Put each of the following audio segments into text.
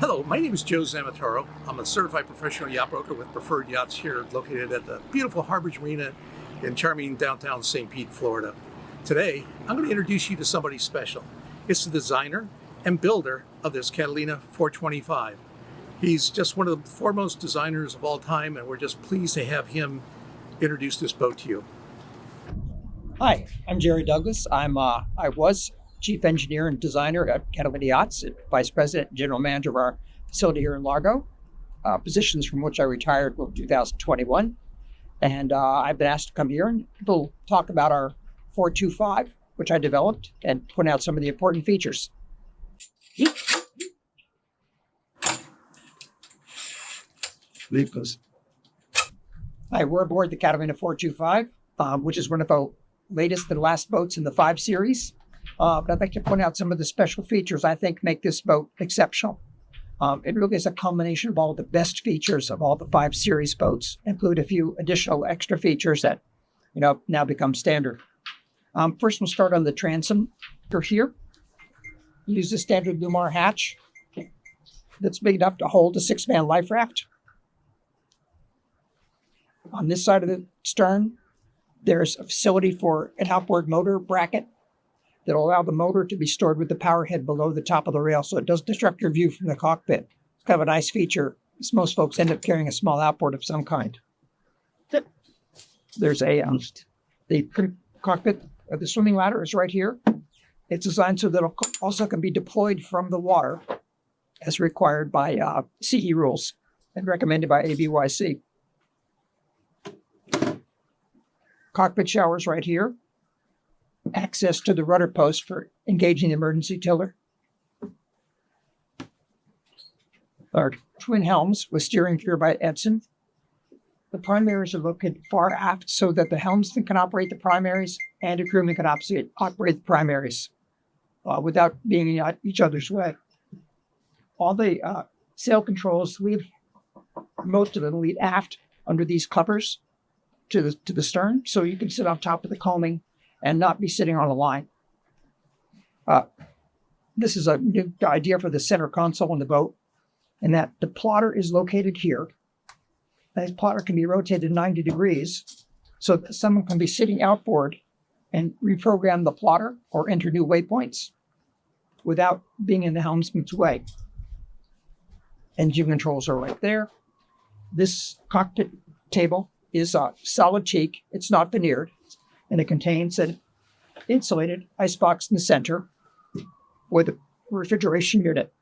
Hello, my name is Joe Zammataro. I'm a certified professional yacht broker with Preferred Yachts here located at the beautiful Harbor Marina in charming downtown St. Pete, Florida. Today, I'm going to introduce you to somebody special. It's the designer and builder of this Catalina 425. He's just one of the foremost designers of all time, and we're just pleased to have him introduce this boat to you. Hi, I'm Gerry Douglas. I was chief engineer and designer at Catalina Yachts, and vice president and general manager of our facility here in Largo, positions from which I retired in 2021. And I've been asked to come here and we'll talk about our 425, which I developed, and point out some of the important features. Leave us. Hi, we're aboard the Catalina 425, which is one of our latest and last boats in the 5 series. But I'd like to point out some of the special features I think make this boat exceptional. It really is a combination of all the best features of all the 5 series boats, include a few additional extra features that now become standard. First, we'll start on the transom here. Use the standard Lumar hatch that's big enough to hold a 6-man life raft. On this side of the stern, there's a facility for an outboard motor bracket that will allow the motor to be stored with the power head below the top of the rail, so it doesn't disrupt your view from the cockpit. It's kind of a nice feature, as most folks end up carrying a small outboard of some kind. There's the cockpit. The swimming ladder is right here. It's designed so that it also can be deployed from the water as required by CE rules and recommended by ABYC. Cockpit showers right here. Access to the rudder post for engaging the emergency tiller. Our twin helms with steering gear by Edson. The primaries are located far aft so that the helmsman can operate the primaries and a crewman can operate the primaries without being in each other's way. All the sail controls lead, most of them lead aft under these covers to the stern, so you can sit on top of the combing and not be sitting on a line. This is a new idea for the center console in the boat, and that the plotter is located here. That plotter can be rotated 90 degrees so that someone can be sitting outboard and reprogram the plotter or enter new waypoints without being in the helmsman's way. Engine controls are right there. This cockpit table is solid teak. It's not veneered. And it contains an insulated icebox in the center with a refrigeration unit.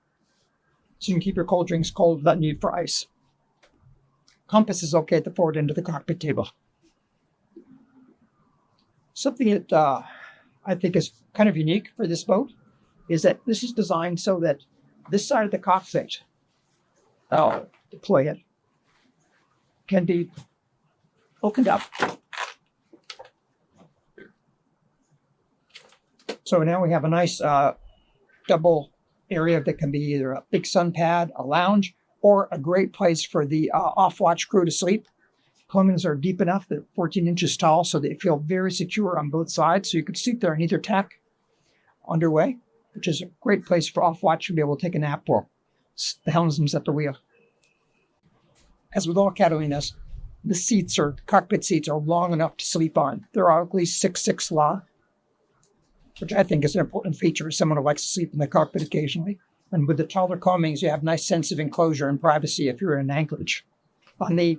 So you can keep your cold drinks cold without need for ice. Compass is okay at the forward end of the cockpit table. Something that I think is kind of unique for this boat is that this is designed so that this side of the cockpit, I'll deploy it, can be opened up. So now we have a nice double area that can be either a big sun pad, a lounge, or a great place for the off-watch crew to sleep. Plumbings are deep enough, they're 14 inches tall, so they feel very secure on both sides. So you could sleep there on either tack underway, which is a great place for off-watch to be able to take a nap while the helmsman's at the wheel. As with all Catalinas, the cockpit seats are long enough to sleep on. They're at least 6'6" long, which I think is an important feature of someone who likes to sleep in the cockpit occasionally. And with the taller combings, you have nice sense of enclosure and privacy if you're in an anchorage. On the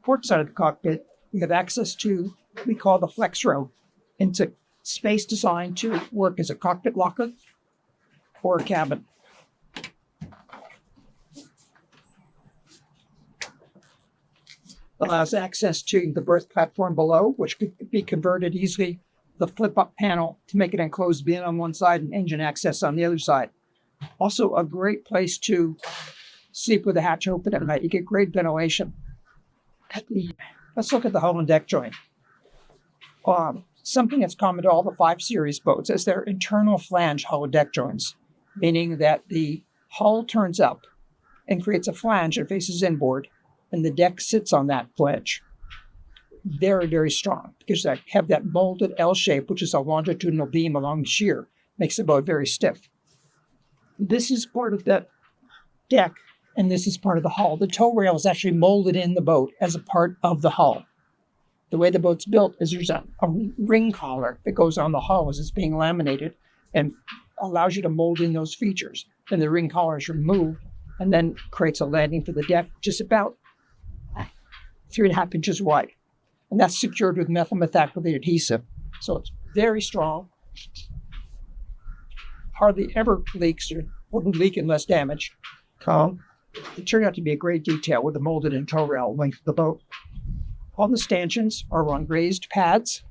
port side of the cockpit, we have access to what we call the flex row. It's a space designed to work as a cockpit locker or a cabin. Allows access to the berth platform below, which could be converted easily, the flip-up panel to make it enclosed bin on one side and engine access on the other side. Also a great place to sleep with the hatch open at night. You get great ventilation. Let's look at the hull and deck joint. Something that's common to all the 5 series boats is their internal flange hull and deck joints, meaning that the hull turns up and creates a flange that faces inboard, and the deck sits on that flange. Very, very strong because they have that molded L shape, which is a longitudinal beam along the shear, makes the boat very stiff. This is part of that deck, and this is part of the hull. The tow rail is actually molded in the boat as a part of the hull. The way the boat's built is there's a ring collar that goes on the hull as it's being laminated and allows you to mold in those features. Then the ring collar is removed and then creates a landing for the deck, just about 3.5 inches wide. And that's secured with methyl methacrylate adhesive. So it's very strong, hardly ever leaks or wouldn't leak unless damaged. It turned out to be a great detail with the molded in tow rail length of the boat. All the stanchions are on raised pads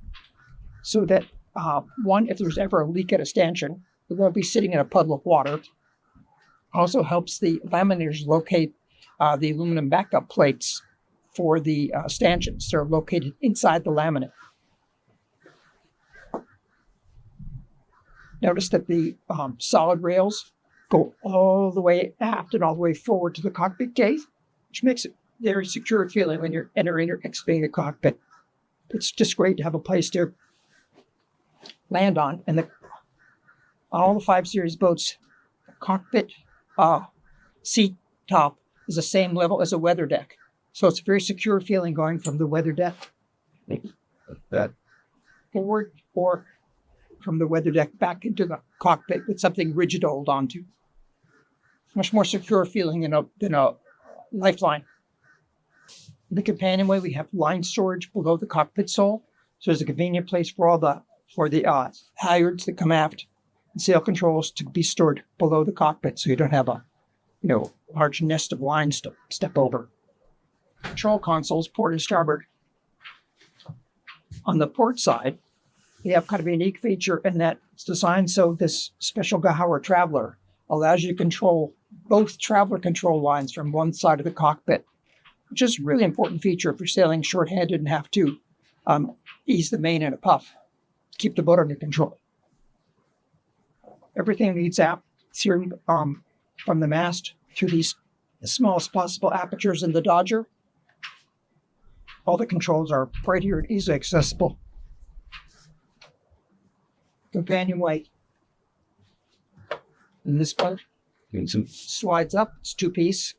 so that, one, if there's ever a leak at a stanchion, it won't be sitting in a puddle of water. Also helps the laminators locate the aluminum backup plates for the stanchions. They're located inside the laminate. Notice that the solid rails go all the way aft and all the way forward to the cockpit gate, which makes it very secure feeling when you're entering or exiting the cockpit. It's just great to have a place to land on. And all the 5 Series boats, the cockpit seat top is the same level as a weather deck. So it's a very secure feeling going from the weather deck forward or from the weather deck back into the cockpit with something rigid to hold on to. Much more secure feeling than a lifeline. In the companionway, we have line storage below the cockpit sole. So there's a convenient place for the halyards that come aft and sail controls to be stored below the cockpit, so you don't have a large nest of lines to step over. Control consoles, port and starboard. On the port side, we have kind of a unique feature in that it's designed so this special Gahauer Traveler allows you to control both traveler control lines from one side of the cockpit, which is a really important feature if you're sailing short-handed and have to ease the main in a puff, keep the boat under control. Everything leads out steering from the mast through these smallest possible apertures in the Dodger. All the controls are right here and easily accessible. Companionway in this boat slides up, it's 2-piece,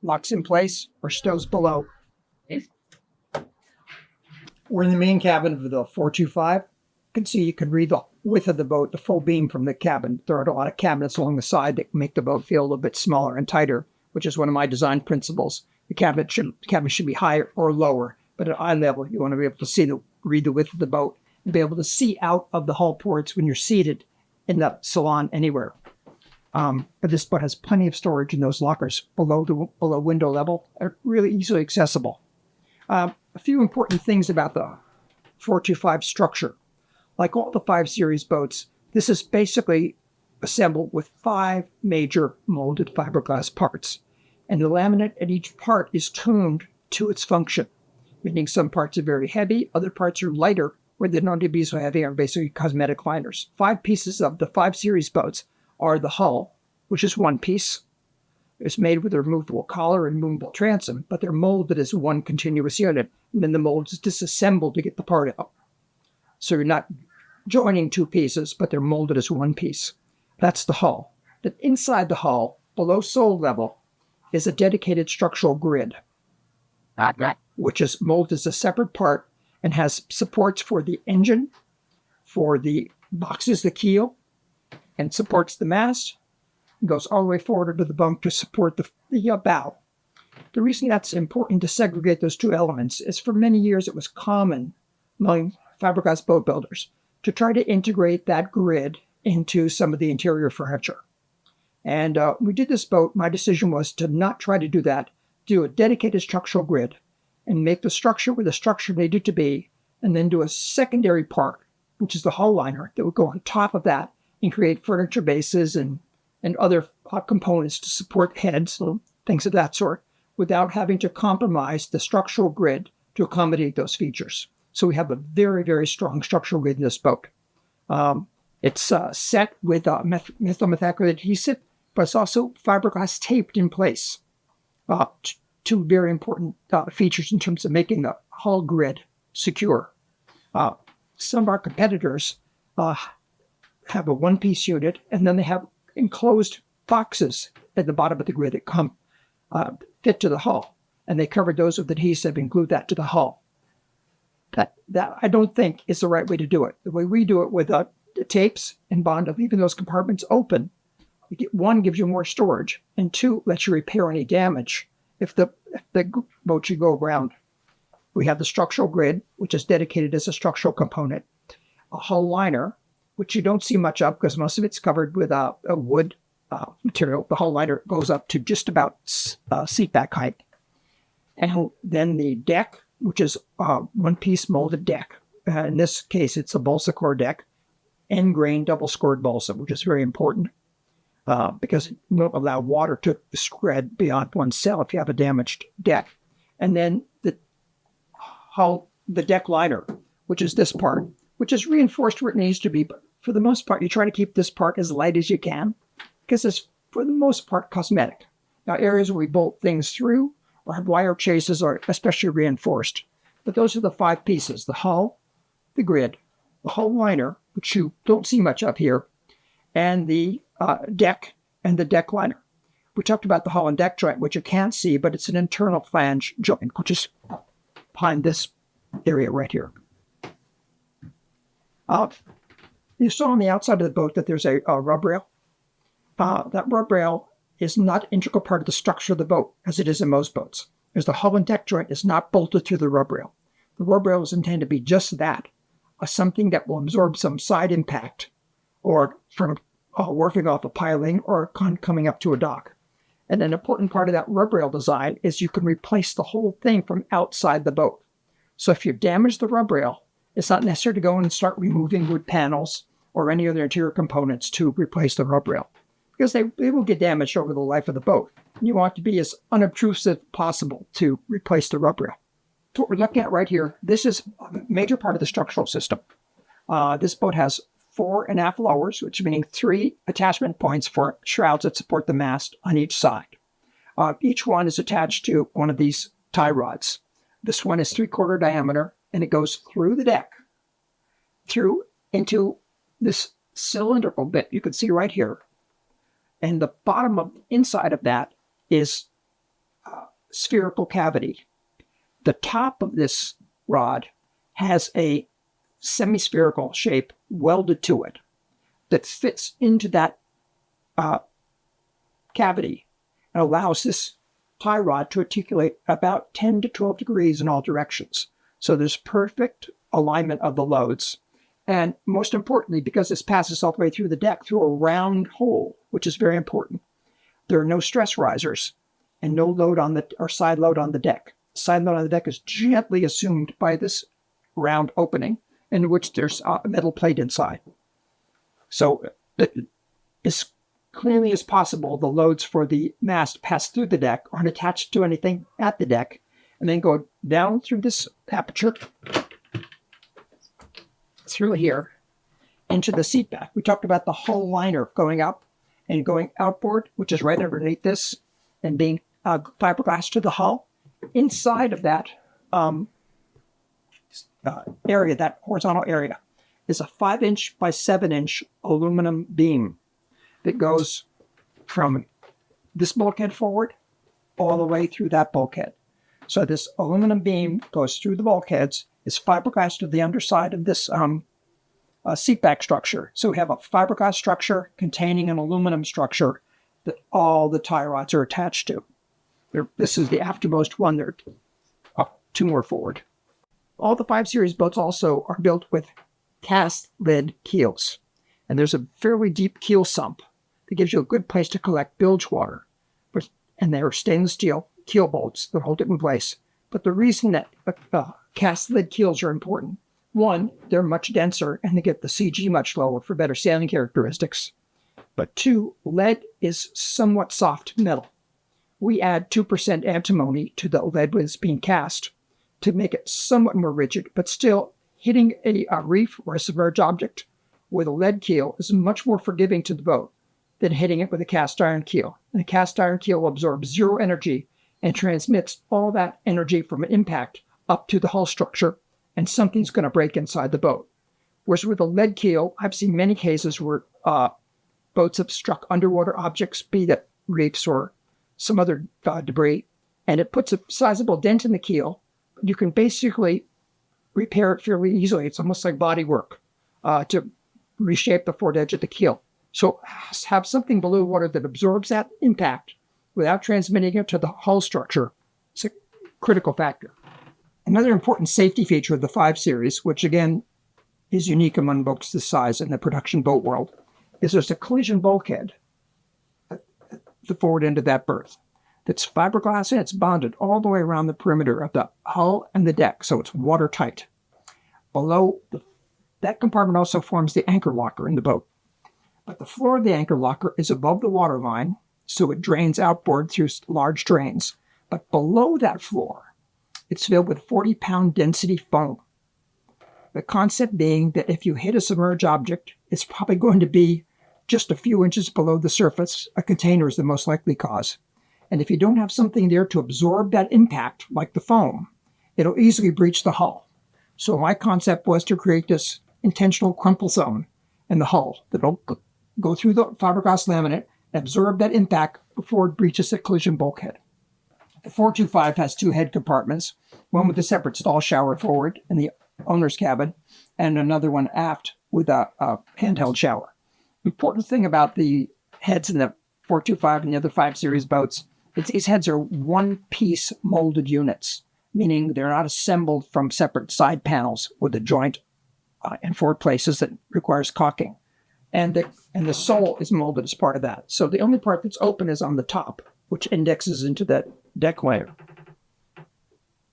locks in place, or stows below. We're in the main cabin of the 425. You can see you can read the width of the boat, the full beam from the cabin. There are a lot of cabinets along the side that make the boat feel a little bit smaller and tighter, which is one of my design principles. The cabin should be higher or lower, but at eye level, you want to be able to read the width of the boat and be able to see out of the hull ports when you're seated in the salon anywhere. But this boat has plenty of storage in those lockers below window level, are really easily accessible. A few important things about the 425 structure. Like all the 5 Series boats, this is basically assembled with 5 major molded fiberglass parts. And the laminate at each part is tuned to its function, meaning some parts are very heavy, other parts are lighter, where they don't need to be so heavy, are basically cosmetic liners. 5 pieces of the 5 Series boats are the hull, which is 1 piece. It's made with a removable collar and movable transom, but they're molded as one continuous unit, and then the mold is disassembled to get the part out. So you're not joining 2 pieces, but they're molded as 1 piece. That's the hull. Then inside the hull, below sole level, is a dedicated structural grid, which is molded as a separate part and has supports for the engine, for the boxes, the keel, and supports the mast. It goes all the way forward to the bunk to support the bow. The reason that's important to segregate those 2 elements is for many years it was common among fiberglass boat builders to try to integrate that grid into some of the interior furniture. And we did this boat. My decision was to not try to do that, do a dedicated structural grid and make the structure where the structure needed to be, and then do a secondary part, which is the hull liner, that would go on top of that and create furniture bases and other components to support heads, things of that sort, without having to compromise the structural grid to accommodate those features. So we have a very, very strong structural grid in this boat. It's set with methyl methacrylate adhesive, but it's also fiberglass taped in place. 2 very important features in terms of making the hull grid secure. Some of our competitors have a 1-piece unit, and then they have enclosed boxes at the bottom of the grid that come fit to the hull. And they covered those with adhesive and glued that to the hull. That I don't think is the right way to do it. The way we do it with the tapes and bond, leaving those compartments open, one, gives you more storage, and two, lets you repair any damage if the boat should go around. We have the structural grid, which is dedicated as a structural component, a hull liner, which you don't see much of because most of it's covered with a wood material. The hull liner goes up to just about seat back height. And then the deck, which is one-piece molded deck. In this case, it's a balsa core deck, end grain double scored balsa, which is very important because it won't allow water to spread beyond one cell if you have a damaged deck. And then the deck liner, which is this part, which is reinforced where it needs to be. But for the most part, you try to keep this part as light as you can because it's, for the most part, cosmetic. Now, areas where we bolt things through or have wire chases are especially reinforced. But those are the 5 pieces: the hull, the grid, the hull liner, which you don't see much of here, and the deck and the deck liner. We talked about the hull and deck joint, which you can't see, but it's an internal flange joint, which is behind this area right here. You saw on the outside of the boat that there's a rub rail. That rub rail is not an integral part of the structure of the boat, as it is in most boats, as the hull and deck joint is not bolted to the rub rail. The rub rail is intended to be just that, something that will absorb some side impact, or from working off a piling or coming up to a dock. And an important part of that rub rail design is you can replace the whole thing from outside the boat. So if you damage the rub rail, it's not necessary to go in and start removing wood panels or any other interior components to replace the rub rail, because they will get damaged over the life of the boat. You want to be as unobtrusive as possible to replace the rub rail. So what we're looking at right here, this is a major part of the structural system. This boat has 4 aft lowers, which meaning 3 attachment points for shrouds that support the mast on each side. Each one is attached to one of these tie rods. This one is 3/4 diameter, and it goes through the deck, through into this cylindrical bit you can see right here. And the bottom of inside of that is spherical cavity. The top of this rod has a semi-spherical shape welded to it that fits into that cavity and allows this tie rod to articulate about 10 to 12 degrees in all directions. So there's perfect alignment of the loads. And most importantly, because this passes all the way through the deck through a round hole, which is very important, there are no stress risers and no load on or side load on the deck. Side load on the deck is gently assumed by this round opening, in which there's a metal plate inside. So as clearly as possible, the loads for the mast pass through the deck, aren't attached to anything at the deck, and then go down through this aperture, through here, into the seat back. We talked about the hull liner going up and going outboard, which is right underneath this, and being fiberglass to the hull. Inside of that area, that horizontal area, is a 5-inch by 7-inch aluminum beam that goes from this bulkhead forward all the way through that bulkhead. So this aluminum beam goes through the bulkheads, is fiberglass to the underside of this seatback structure. So we have a fiberglass structure containing an aluminum structure that all the tie rods are attached to. This is the aftermost one. There are 2 more forward. All the 5 Series boats also are built with cast lead keels. And there's a fairly deep keel sump that gives you a good place to collect bilge water. And they're stainless steel keel bolts that hold it in place. But the reason that cast lead keels are important, 1, they're much denser and they get the CG much lower for better sailing characteristics. But 2, lead is somewhat soft metal. We add 2% antimony to the lead when it's being cast to make it somewhat more rigid, but still hitting a reef or a submerged object with a lead keel is much more forgiving to the boat than hitting it with a cast iron keel. And a cast iron keel absorbs 0 energy and transmits all that energy from an impact up to the hull structure, and something's going to break inside the boat. Whereas with a lead keel, I've seen many cases where boats have struck underwater objects, be that reefs or some other debris, and it puts a sizable dent in the keel. You can basically repair it fairly easily. It's almost like body work to reshape the forward edge of the keel. So have something below water that absorbs that impact without transmitting it to the hull structure. It's a critical factor. Another important safety feature of the 5 Series, which again is unique among boats this size in the production boat world, is there's a collision bulkhead at the forward end of that berth. That's fiberglass and it's bonded all the way around the perimeter of the hull and the deck, so it's watertight. Below that compartment also forms the anchor locker in the boat. But the floor of the anchor locker is above the water line, so it drains outboard through large drains. But below that floor, it's filled with 40-pound density foam. The concept being that if you hit a submerged object, it's probably going to be just a few inches below the surface. A container is the most likely cause. And if you don't have something there to absorb that impact, like the foam, it'll easily breach the hull. So my concept was to create this intentional crumple zone in the hull that'll go through the fiberglass laminate and absorb that impact before it breaches the collision bulkhead. The 425 has 2 head compartments, one with a separate stall shower forward in the owner's cabin, and another one aft with a handheld shower. Important thing about the heads in the 425 and the other 5 Series boats, these heads are one-piece molded units, meaning they're not assembled from separate side panels with a joint in 4 places that requires caulking. And the sole is molded as part of that. So the only part that's open is on the top, which indexes into that deck layer.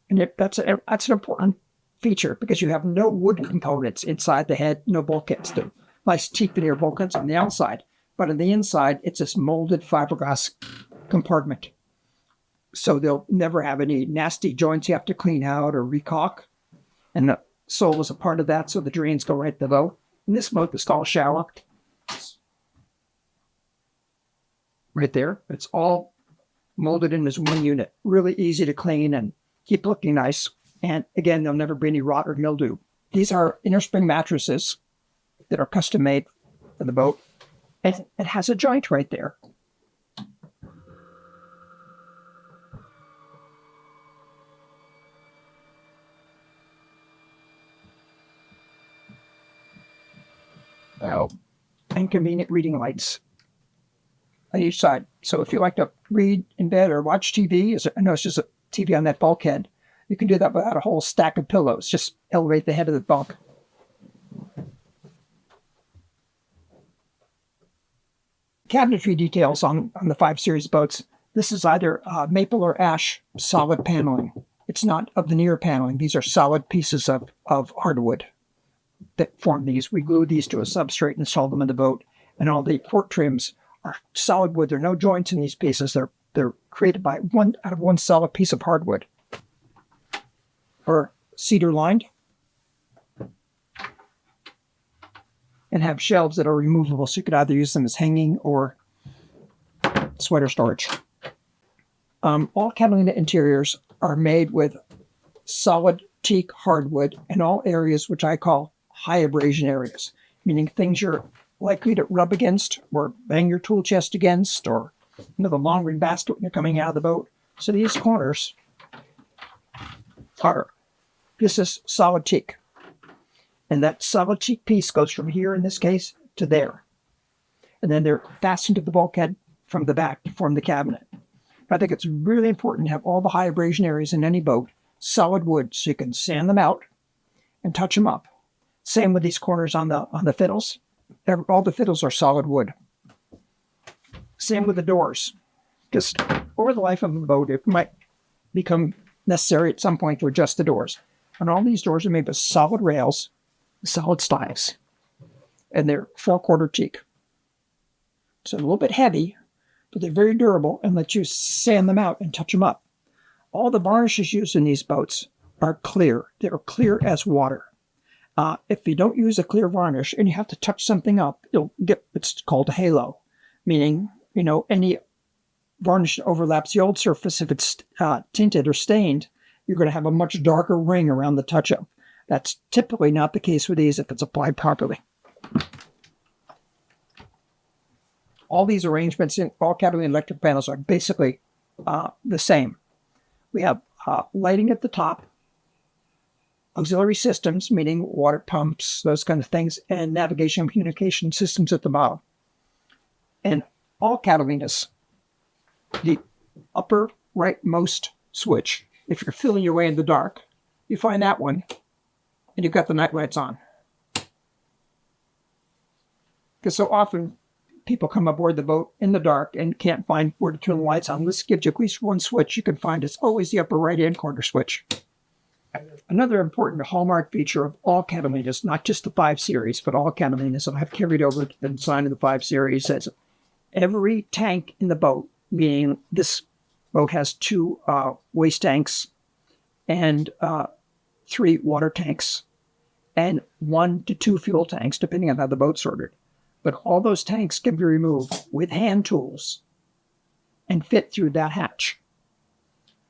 And that's an important feature because you have no wood components inside the head, no bulkheads. The nice teak veneer bulkheads on the outside, but on the inside, it's this molded fiberglass compartment. So they'll never have any nasty joints you have to clean out or recaulk. And the sole is a part of that, so the drains go right below. In this boat, the stall shower, right there, it's all molded in as one unit. Really easy to clean and keep looking nice. And again, there'll never be any rot or mildew. These are innerspring mattresses that are custom made for the boat. And it has a joint right there. And convenient reading lights on each side. So if you like to read in bed or watch TV, I know it's just a TV on that bulkhead, you can do that without a whole stack of pillows. Just elevate the head of the bunk. Cabinetry details on the 5 Series boats. This is either maple or ash solid paneling. It's not a veneer paneling. These are solid pieces of hardwood that form these. We glue these to a substrate and install them in the boat. And all the port trims are solid wood. There are no joints in these pieces. They're created by out of one solid piece of hardwood. Or cedar lined. And have shelves that are removable, so you could either use them as hanging or sweater storage. All Catalina interiors are made with solid teak hardwood in all areas which I call high abrasion areas, meaning things you're likely to rub against or bang your tool chest against, or the laundry basket when you're coming out of the boat. So these corners this is solid teak. And that solid teak piece goes from here, in this case, to there. And then they're fastened to the bulkhead from the back to form the cabinet. I think it's really important to have all the high abrasion areas in any boat solid wood so you can sand them out and touch them up. Same with these corners on the fiddles. All the fiddles are solid wood. Same with the doors. Because over the life of a boat, it might become necessary at some point to adjust the doors. And all these doors are made with solid rails, solid stiles, and they're 4/4 teak. So a little bit heavy, but they're very durable and let you sand them out and touch them up. All the varnishes used in these boats are clear. They're clear as water. If you don't use a clear varnish and you have to touch something up, you'll get what's called a halo, meaning, any varnish that overlaps the old surface, if it's tinted or stained, you're going to have a much darker ring around the touch-up. That's typically not the case with these if it's applied properly. All these arrangements in all Catalina electric panels are basically the same. We have lighting at the top, auxiliary systems, meaning water pumps, those kind of things, and navigation and communication systems at the bottom. And all Catalinas, the upper rightmost switch, if you're feeling your way in the dark, you find that one, and you've got the night lights on. Because so often people come aboard the boat in the dark and can't find where to turn the lights on. This gives you at least one switch you can find. It's always the upper right-hand corner switch. Another important hallmark feature of all Catalinas, not just the 5 Series, but all Catalinas that I've carried over to the design of the 5 Series, is every tank in the boat, meaning this boat has 2 waste tanks and 3 water tanks and 1 to 2 fuel tanks, depending on how the boat's ordered. But all those tanks can be removed with hand tools and fit through that hatch.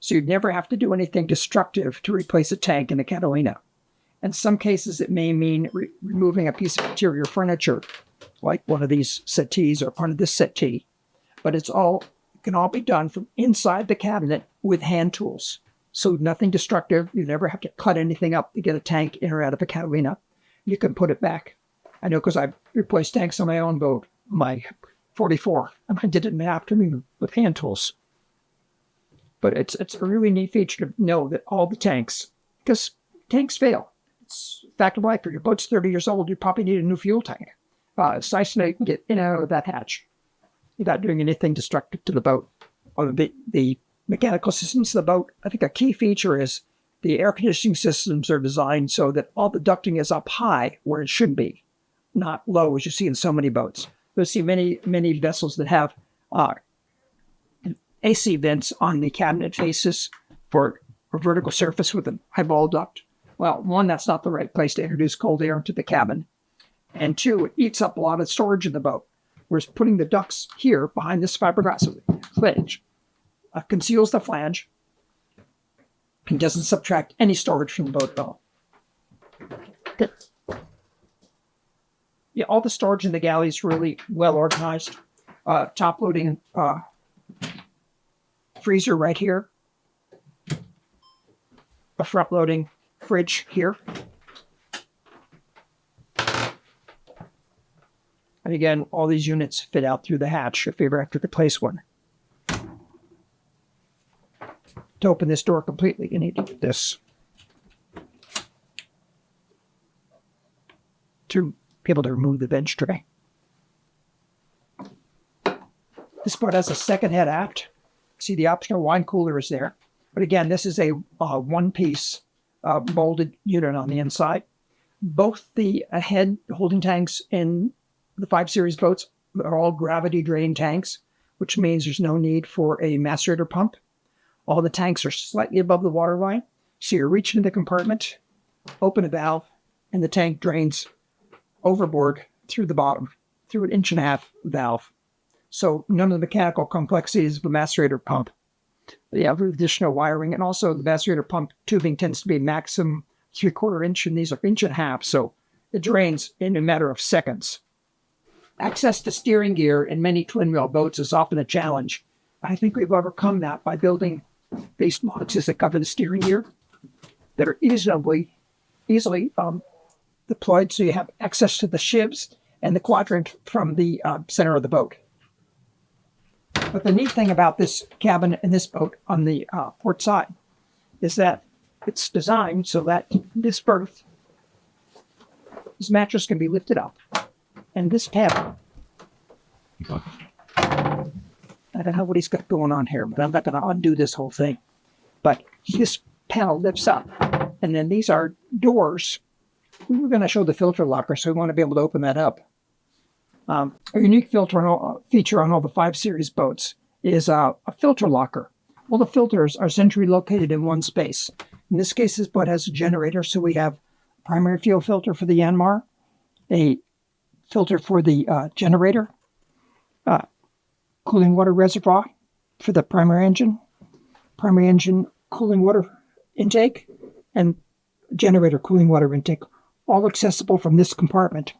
So you'd never have to do anything destructive to replace a tank in a Catalina. In some cases, it may mean removing a piece of interior furniture, like one of these settees or part of this settee. But it can all be done from inside the cabinet with hand tools. So nothing destructive. You never have to cut anything up to get a tank in or out of a Catalina. You can put it back. I know because I've replaced tanks on my own boat, my 44, and I did it in the afternoon with hand tools. But it's a really neat feature to know that all the tanks, because tanks fail. It's a fact of life. If your boat's 30 years old, you probably need a new fuel tank. It's nice to know you can get in and out of that hatch without doing anything destructive to the boat. Or the mechanical systems of the boat, I think a key feature is the air conditioning systems are designed so that all the ducting is up high where it should be, not low as you see in so many boats. You'll see many vessels that have AC vents on the cabinet faces for a vertical surface with a high ball duct. Well, 1, that's not the right place to introduce cold air into the cabin. And 2, it eats up a lot of storage in the boat. Whereas putting the ducts here behind this fiberglass flange conceals the flange and doesn't subtract any storage from the boat at all. Good. Yeah, all the storage in the galley is really well organized. Top loading freezer right here. A front loading fridge here. And again, all these units fit out through the hatch if you ever have to replace one. To open this door completely, you need to do this. To be able to remove the bench tray. This boat has a second head aft. See, the optional wine cooler is there. But again, this is a one-piece molded unit on the inside. Both the head holding tanks in the 5 Series boats are all gravity drain tanks, which means there's no need for a macerator pump. All the tanks are slightly above the water line. So you reach into the compartment, open a valve, and the tank drains overboard through the bottom, through an 1.5-inch valve. So none of the mechanical complexities of the macerator pump. You have additional wiring, and also the macerator pump tubing tends to be maximum 3/4 inch, and these are 1.5 inches, so it drains in a matter of seconds. Access to steering gear in many twin-wheel boats is often a challenge. I think we've overcome that by building base boxes that cover the steering gear that are easily deployed, so you have access to the shivs and the quadrant from the center of the boat. But the neat thing about this cabin in this boat on the port side is that it's designed so that this berth, this mattress can be lifted up, and this panel, I don't know what he's got going on here, but I'm not going to undo this whole thing. But this panel lifts up, and then these are doors. We were going to show the filter locker, so we want to be able to open that up. A unique feature on all the 5 Series boats is a filter locker. All the filters are centrally located in one space. In this case, this boat has a generator, so we have a primary fuel filter for the Yanmar, a filter for the generator, cooling water reservoir for the primary engine cooling water intake, and generator cooling water intake, all accessible from this compartment.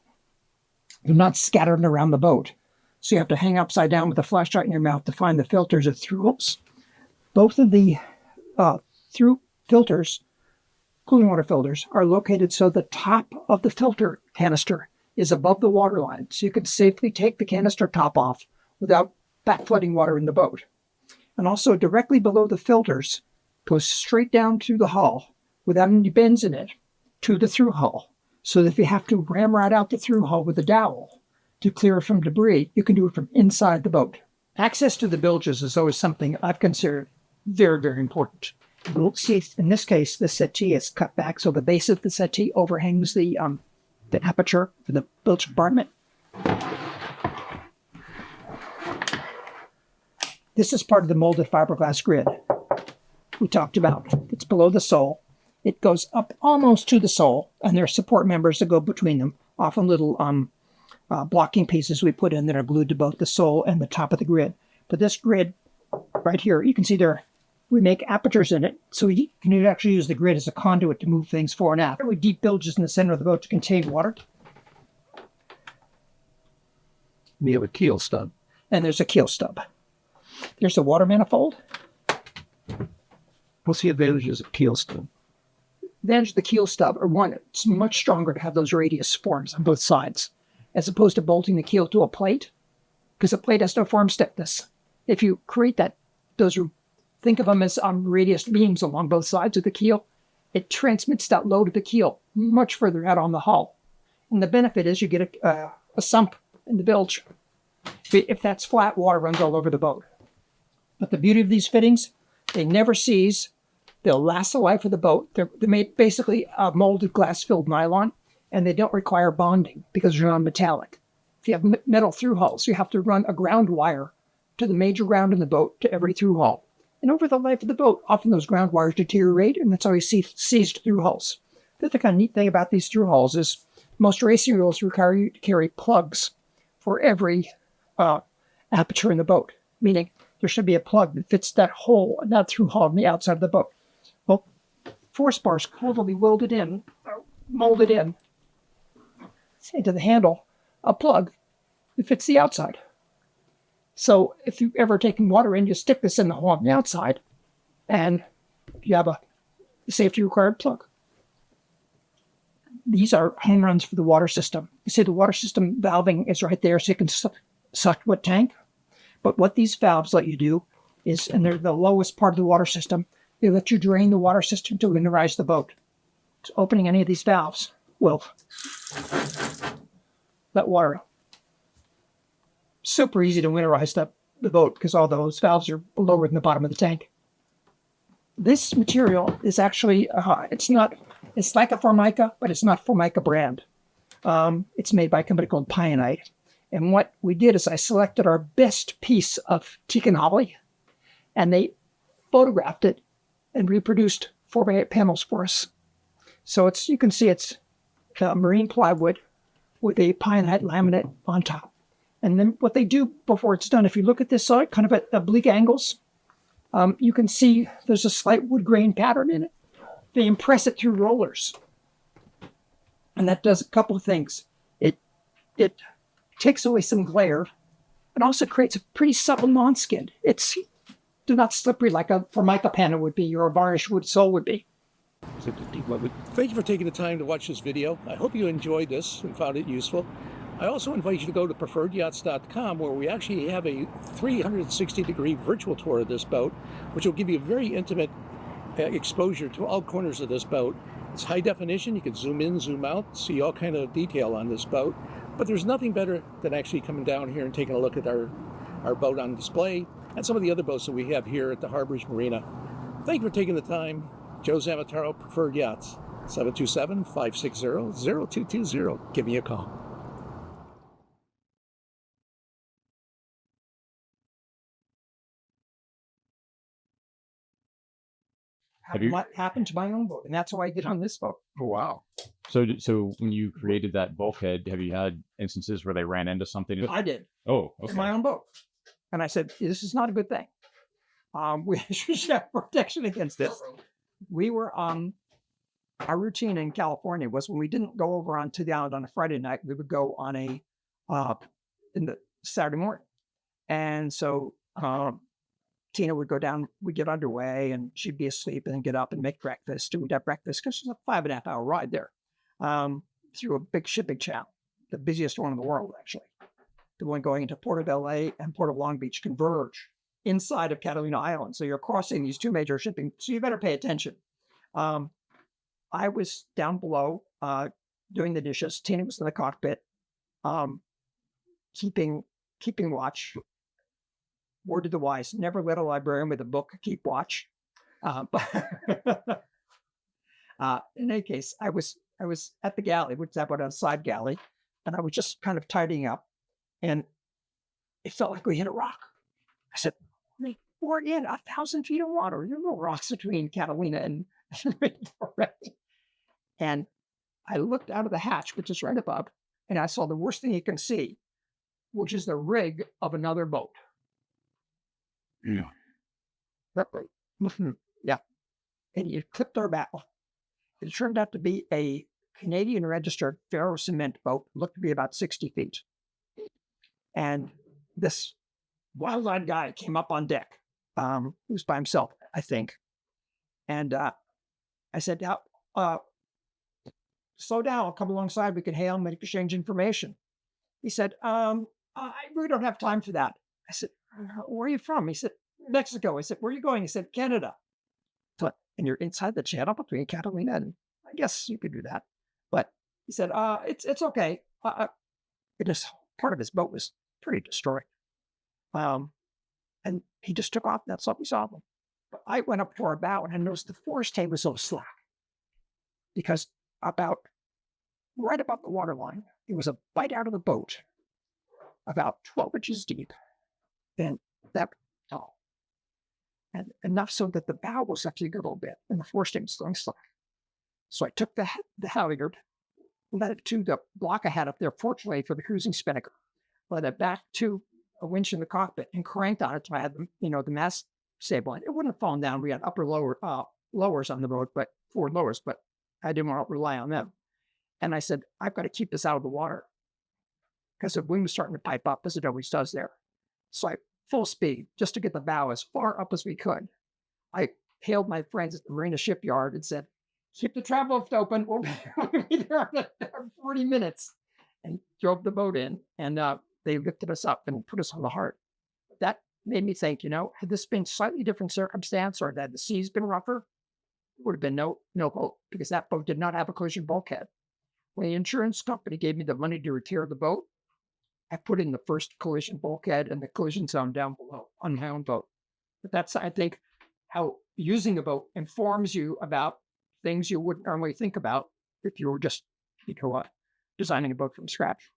They're not scattered around the boat. So you have to hang upside down with a flashlight in your mouth to find the filters or through holes. Both of the through filters, cooling water filters, are located so the top of the filter canister is above the water line. So you can safely take the canister top off without back flooding water in the boat. And also directly below the filters goes straight down to the hull without any bends in it to the through hull. So that if you have to ramrod out the through hull with a dowel to clear it from debris, you can do it from inside the boat. Access to the bilges is always something I've considered very, very important. You'll see, in this case, the settee is cut back so the base of the settee overhangs the aperture for the bilge compartment. This is part of the molded fiberglass grid we talked about. It's below the sole. It goes up almost to the sole, and there are support members that go between them, often little blocking pieces we put in that are glued to both the sole and the top of the grid. But this grid right here, you can see there, we make apertures in it, so you can actually use the grid as a conduit to move things fore and aft. We deep bilges in the center of the boat to contain water. We have a keel stub. And there's a keel stub. There's a water manifold. What's the advantages of keel stub? The advantage of the keel stub are one, it's much stronger to have those radius forms on both sides, as opposed to bolting the keel to a plate, because a plate has no form stiffness. If you create that, think of them as radius beams along both sides of the keel, it transmits that load of the keel much further out on the hull. And the benefit is you get a sump in the bilge. If that's flat, water runs all over the boat. But the beauty of these fittings, they never seize. They'll last the life of the boat. They're made basically molded glass-filled nylon, and they don't require bonding because they're non-metallic. If you have metal through hulls, you have to run a ground wire to the major ground in the boat to every through hull. And over the life of the boat, often those ground wires deteriorate, and that's how you see seized through hulls. The other kind of neat thing about these through hulls is most racing rules require you to carry plugs for every aperture in the boat, meaning there should be a plug that fits that hole, that through hull on the outside of the boat. Well, force bars cleverly molded in into the handle, a plug that fits the outside. So if you've ever taken water in, you stick this in the hole on the outside, and you have a safety required plug. These are home runs for the water system. You see the water system valving is right there so you can suck wet tank. But what these valves let you do is, and they're the lowest part of the water system, they let you drain the water system to winterize the boat. So opening any of these valves will let water out. Super easy to winterize the boat because all those valves are lower than the bottom of the tank. This material is actually, it's like a Formica, but it's not Formica brand. It's made by a company called Pionite. And what we did is I selected our best piece of teak and holly, and they photographed it and reproduced 4x8 panels for us. So you can see it's marine plywood with a Pionite laminate on top. And then what they do before it's done, if you look at this side, kind of at oblique angles, you can see there's a slight wood grain pattern in it. They impress it through rollers. And that does a couple of things. It takes away some glare, and also creates a pretty subtle non-skid. It's not slippery like a Formica panel would be or a varnished wood sole would be. Thank you for taking the time to watch this video. I hope you enjoyed this and found it useful. I also invite you to go to preferredyachts.com, where we actually have a 360-degree virtual tour of this boat, which will give you a very intimate exposure to all corners of this boat. It's high definition. You can zoom in, zoom out, see all kind of detail on this boat. But there's nothing better than actually coming down here and taking a look at our boat on display and some of the other boats that we have here at the Harbors Marina. Thank you for taking the time. Joe Zammataro, Preferred Yachts, 727-560-0220. Give me a call. What happened to my own boat, and that's why I get on this boat. Oh, wow. So when you created that bulkhead, have you had instances where they ran into something? I did. Oh, In okay. my own boat. And I said, this is not a good thing. We should have protection against this. We were our routine in California was when we didn't go over onto the island on a Friday night, we would go on in the Saturday morning. And so Tina would go down, we'd get underway, and she'd be asleep and then get up and make breakfast. And we'd have breakfast because it's a 5.5 hour ride there through a big shipping channel, the busiest one in the world, actually. The one going into Port of LA and Port of Long Beach converge inside of Catalina Island. So you're crossing these two major shipping, so you better pay attention. I was down below doing the dishes. Tina was in the cockpit, keeping watch. Word to the wise: never let a librarian with a book keep watch. But in any case, I was at the galley, which is about a side galley, and I was just kind of tidying up, and it felt like we hit a rock. I said, "We're in 1,000 feet of water. There are no rocks between Catalina and." And I looked out of the hatch, which is right above, and I saw the worst thing you can see, which is the rig of another boat. Yeah. Yeah. And he had clipped our bow. It turned out to be a Canadian registered ferro cement boat, looked to be about 60 feet. And this wild-eyed guy came up on deck. He was by himself, I think. And I said, slow down, I'll come alongside, we can hail and exchange information. He said, I really don't have time for that. I said, where are you from? He said, Mexico. I said, where are you going? He said, Canada. So, and you're inside the channel between Catalina and I guess you could do that. But he said, it's okay. Part of his boat was pretty destroyed. And he just took off. That's all we saw them. But I went up for a bow and I noticed the forestay was so slack because right about the waterline, it was a bite out of the boat about 12 inches deep. And that tall. And enough so that the bow was actually a little bit and the forestay was going slack. So I took the halyard, led it to the block I had up there, fortunately for the cruising spinnaker, led it back to a winch in the cockpit and cranked on it till I had the mast stabilized. It wouldn't have fallen down. We had lowers on the boat, but forward lowers, but I didn't want to rely on them. And I said, I've got to keep this out of the water because the wind was starting to pipe up as it always does there. So I full speed just to get the bow as far up as we could. I hailed my friends at the marina shipyard and said, keep the trap lift open. We'll be there in 40 minutes. And drove the boat in and they lifted us up and put us on the heart. That made me think, had this been slightly different circumstance or had the seas been rougher, it would have been no boat because that boat did not have a collision bulkhead. When the insurance company gave me the money to repair the boat, I put in the first collision bulkhead and the collision zone down below on my own boat. But that's, I think, how using a boat informs you about things you wouldn't normally think about if you were just, designing a boat from scratch.